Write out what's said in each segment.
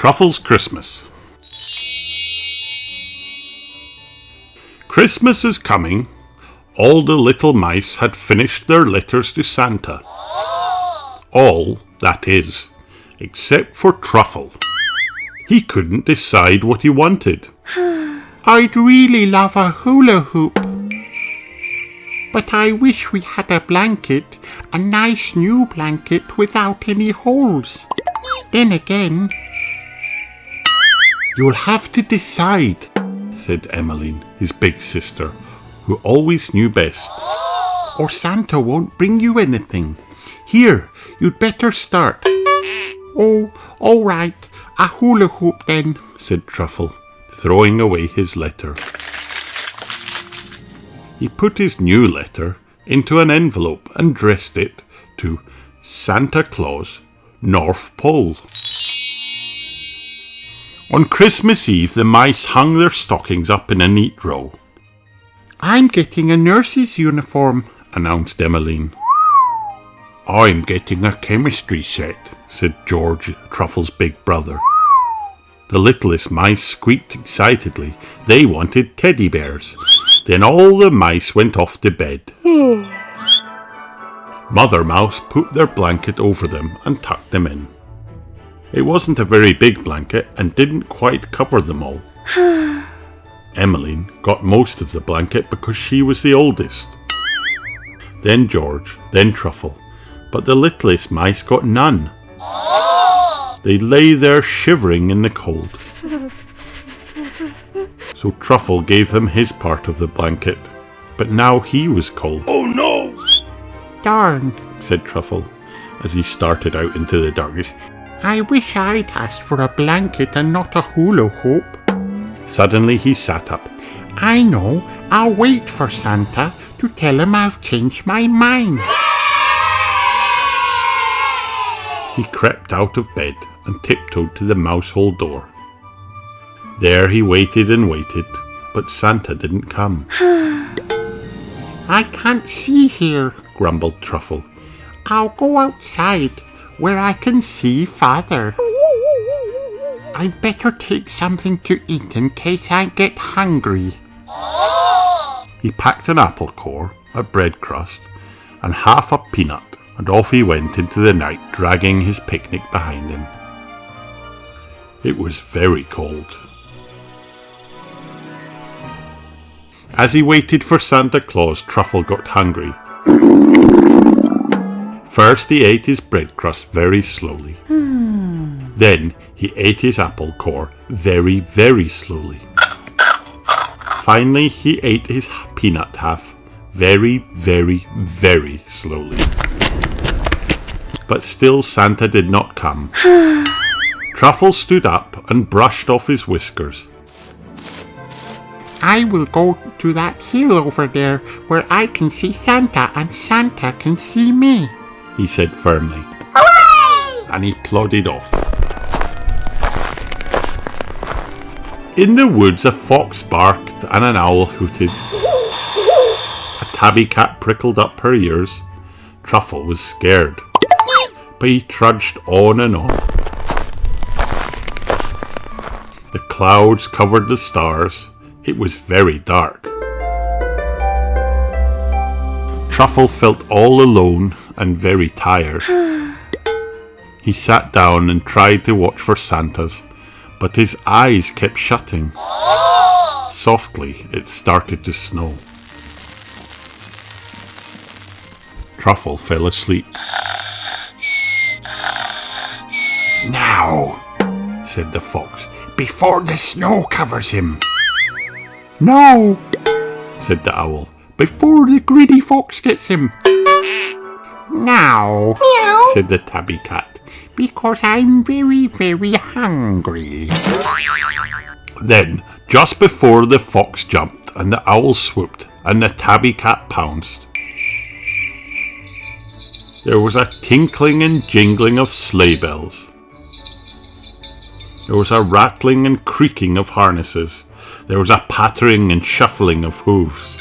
Truffles Christmas. Christmas is coming. All the little mice had finished their letters to Santa. All, that is, except for Truffle. He couldn't decide what he wanted. I'd really love a hula hoop. But I wish we had a blanket, a nice new blanket without any holes. Then again... You'll have to decide, said Emmeline, his big sister, who always knew best. Or Santa won't bring you anything. Here, you'd better start. Oh, all right, a hula hoop then, said Truffle, throwing away his letter. He put his new letter into an envelope and addressed it to Santa Claus, North Pole. On Christmas Eve, the mice hung their stockings up in a neat row. I'm getting a nurse's uniform, announced Emmeline. I'm getting a chemistry set, said George, Truffle's big brother. The littlest mice squeaked excitedly. They wanted teddy bears. Then all the mice went off to bed. Mother Mouse put their blanket over them and tucked them in. It wasn't a very big blanket and didn't quite cover them all. Emmeline got most of the blanket because she was the oldest. Then George, then Truffle, but the littlest mice got none. They lay there shivering in the cold. So Truffle gave them his part of the blanket, but now he was cold. Oh no! Darn, said Truffle as he started out into the darkness. I wish I'd asked for a blanket and not a hula hoop. Suddenly he sat up. I know, I'll wait for Santa to tell him I've changed my mind. He crept out of bed and tiptoed to the mouse hole door. There he waited and waited, but Santa didn't come. I can't see here, grumbled Truffle. I'll go outside where I can see Father. I'd better take something to eat in case I get hungry. He packed an apple core, a bread crust, and half a peanut, and off he went into the night, dragging his picnic behind him. It was very cold. As he waited for Santa Claus, Truffle got hungry. First he ate his bread crust very slowly. Then he ate his apple core very, very slowly. Finally he ate his peanut half very, very, very slowly. But still Santa did not come. Truffle stood up and brushed off his whiskers. I will go to that hill over there where I can see Santa and Santa can see me, he said firmly. Hooray! And he plodded off. In the woods a fox barked and an owl hooted. A tabby cat prickled up her ears. Truffle was scared, but he trudged on and on. The clouds covered the stars. It was very dark. Truffle felt all alone and very tired. He sat down and tried to watch for Santas, but his eyes kept shutting. Softly, it started to snow. Truffle fell asleep. Now, said the fox, before the snow covers him. No, said the owl, before the greedy fox gets him. Now, Meow. said the tabby cat, because I'm very, very hungry. Then, just before the fox jumped and the owl swooped and the tabby cat pounced, there was a tinkling and jingling of sleigh bells. There was a rattling and creaking of harnesses. There was a pattering and shuffling of hooves.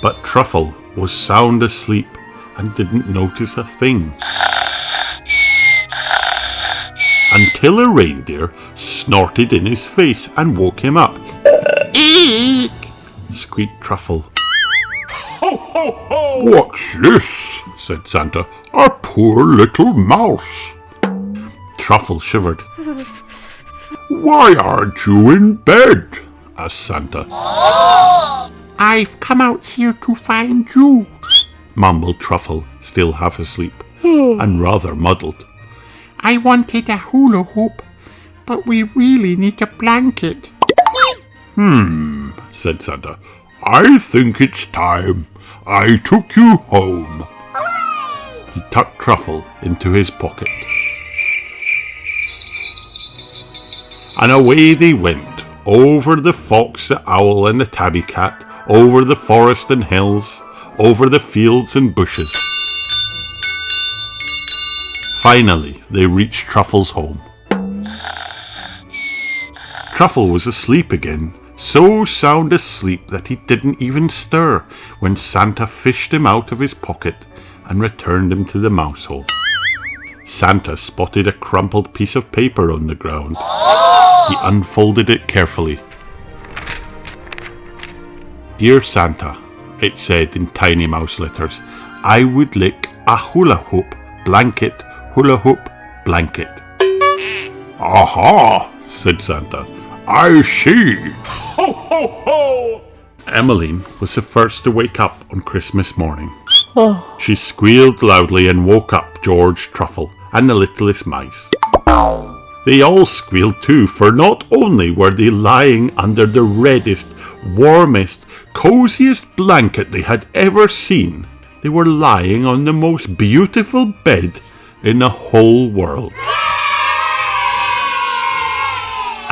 But Truffle was sound asleep and didn't notice a thing. killer reindeer snorted in his face and woke him up. Eek! Squeaked Truffle. Ho, ho, ho! What's this? Said Santa. A poor little mouse. Truffle shivered. Why aren't you in bed? Asked Santa. I've come out here to find you, mumbled Truffle, still half asleep, and rather muddled. I wanted a hula hoop, but we really need a blanket. Said Santa. I think it's time I took you home. He tucked Truffle into his pocket. And away they went, over the fox, the owl, and the tabby cat, over the forest and hills, over the fields and bushes. Finally, they reached Truffle's home. Truffle was asleep again, so sound asleep that he didn't even stir when Santa fished him out of his pocket and returned him to the mouse hole. Santa spotted a crumpled piece of paper on the ground. He unfolded it carefully. Dear Santa, it said in tiny mouse letters, I would lick a hula hoop blanket, hula hoop blanket. Aha, said Santa. I see. Ho, ho, ho! Emmeline was the first to wake up on Christmas morning. She squealed loudly and woke up George, Truffle, and the littlest mice. They all squealed too, for not only were they lying under the reddest, warmest, coziest blanket they had ever seen, they were lying on the most beautiful bed in the whole world.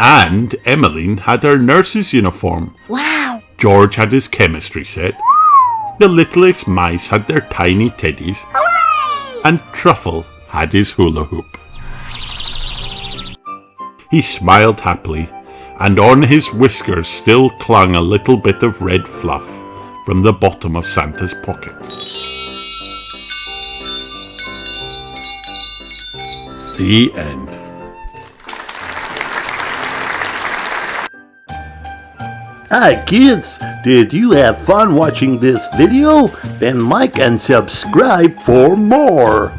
And Emmeline had her nurse's uniform. Wow! George had his chemistry set. The littlest mice had their tiny teddies. Hooray! And Truffle had his hula hoop. He smiled happily, and on his whiskers still clung a little bit of red fluff from the bottom of Santa's pocket. The end. Hi kids, did you have fun watching this video? Then like and subscribe for more.